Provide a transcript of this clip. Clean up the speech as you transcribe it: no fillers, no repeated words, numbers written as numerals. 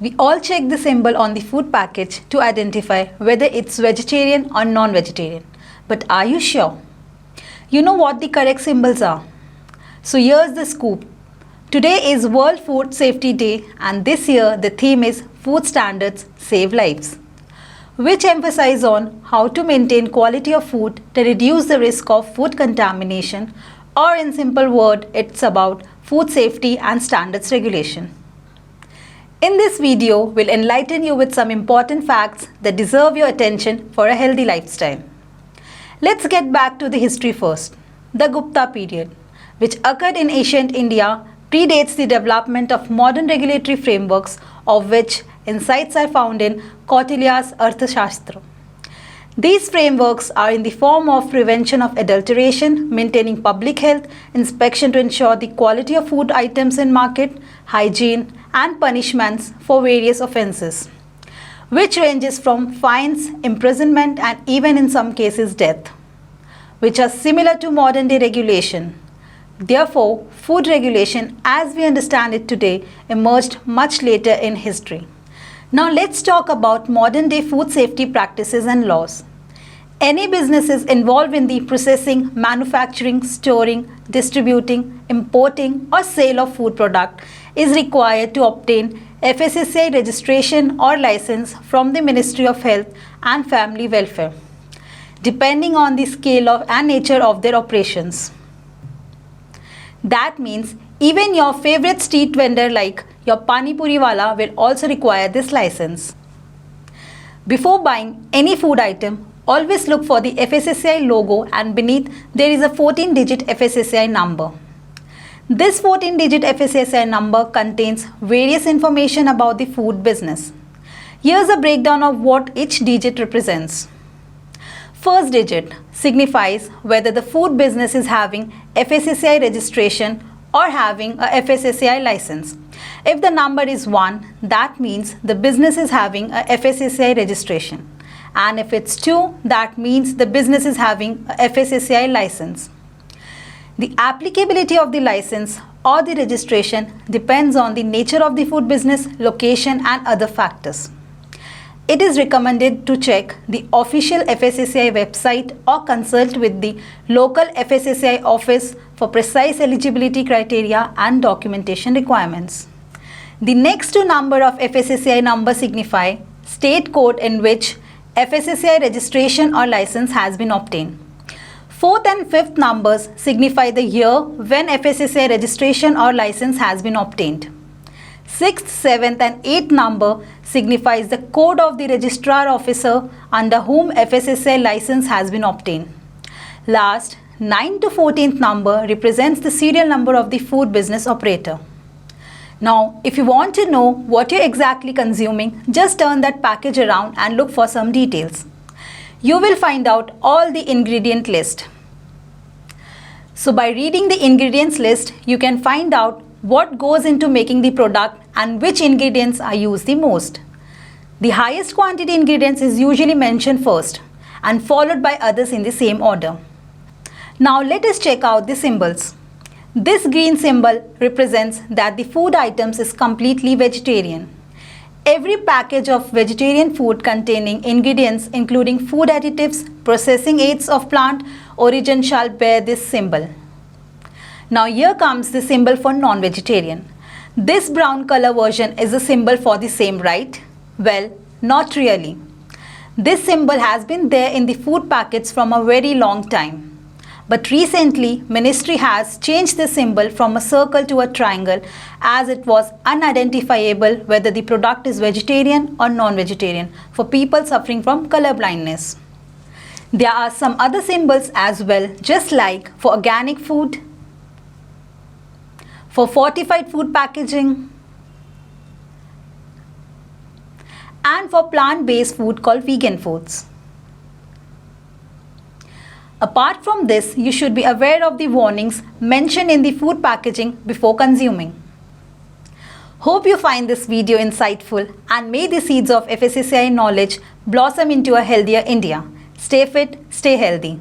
We all check the symbol on the food package to identify whether it's vegetarian or non-vegetarian. But are you sure? You know what the correct symbols are? So here's the scoop. Today is World Food Safety Day, and this year the theme is Food Standards Save Lives, which emphasize on how to maintain quality of food to reduce the risk of food contamination, or in simple word, it's about food safety and standards regulation. In this video, we'll enlighten you with some important facts that deserve your attention for a healthy lifestyle. Let's get back to the history first. The Gupta period, which occurred in ancient India, predates the development of modern regulatory frameworks, of which insights are found in Kautilya's Arthashastra. These frameworks are in the form of prevention of adulteration, maintaining public health, inspection to ensure the quality of food items in market, hygiene, and punishments for various offences, which ranges from fines, imprisonment, and even in some cases death, which are similar to modern day regulation. Therefore, food regulation as we understand it today emerged much later in history. Now let's talk about modern day food safety practices and laws. Any businesses involved in the processing, manufacturing, storing, distributing, importing or sale of food product is required to obtain FSSAI registration or license from the Ministry of Health and Family Welfare, depending on the scale of and nature of their operations. That means even your favorite street vendor like your Pani Puri wala will also require this license. Before buying any food item, always look for the FSSAI logo, and beneath there is a 14-digit FSSAI number. This 14-digit FSSAI number contains various information about the food business. Here's a breakdown of what each digit represents. First digit signifies whether the food business is having FSSAI registration or having a FSSAI license. If the number is 1, that means the business is having a FSSAI registration. And if it's 2, that means the business is having a FSSAI license. The applicability of the license or the registration depends on the nature of the food business, location and other factors. It is recommended to check the official FSSAI website or consult with the local FSSAI office for precise eligibility criteria and documentation requirements. The next two numbers of FSSAI number signify state code in which FSSAI registration or license has been obtained. Fourth and fifth numbers signify the year when FSSAI registration or license has been obtained. Sixth, seventh and eighth number signifies the code of the registrar officer under whom FSSAI license has been obtained. Last, 9th to 14th number represents the serial number of the food business operator. Now, if you want to know what you're exactly consuming, just turn that package around and look for some details. You will find out all the ingredient list. So by reading the ingredients list, you can find out what goes into making the product and which ingredients are used the most. The highest quantity ingredients is usually mentioned first and followed by others in the same order. Now let us check out the symbols. This green symbol represents that the food items is completely vegetarian. Every package of vegetarian food containing ingredients including food additives, processing aids of plant origin shall bear this symbol. Now here comes the symbol for non-vegetarian. This brown color version is a symbol for the same, right? Well, not really. This symbol has been there in the food packets from a very long time. But recently, Ministry has changed the symbol from a circle to a triangle as it was unidentifiable whether the product is vegetarian or non-vegetarian for people suffering from color blindness. There are some other symbols as well, just like for organic food, for fortified food packaging, and for plant-based food called vegan foods. Apart from this, you should be aware of the warnings mentioned in the food packaging before consuming. Hope you find this video insightful and may the seeds of FSSAI knowledge blossom into a healthier India. Stay fit, stay healthy.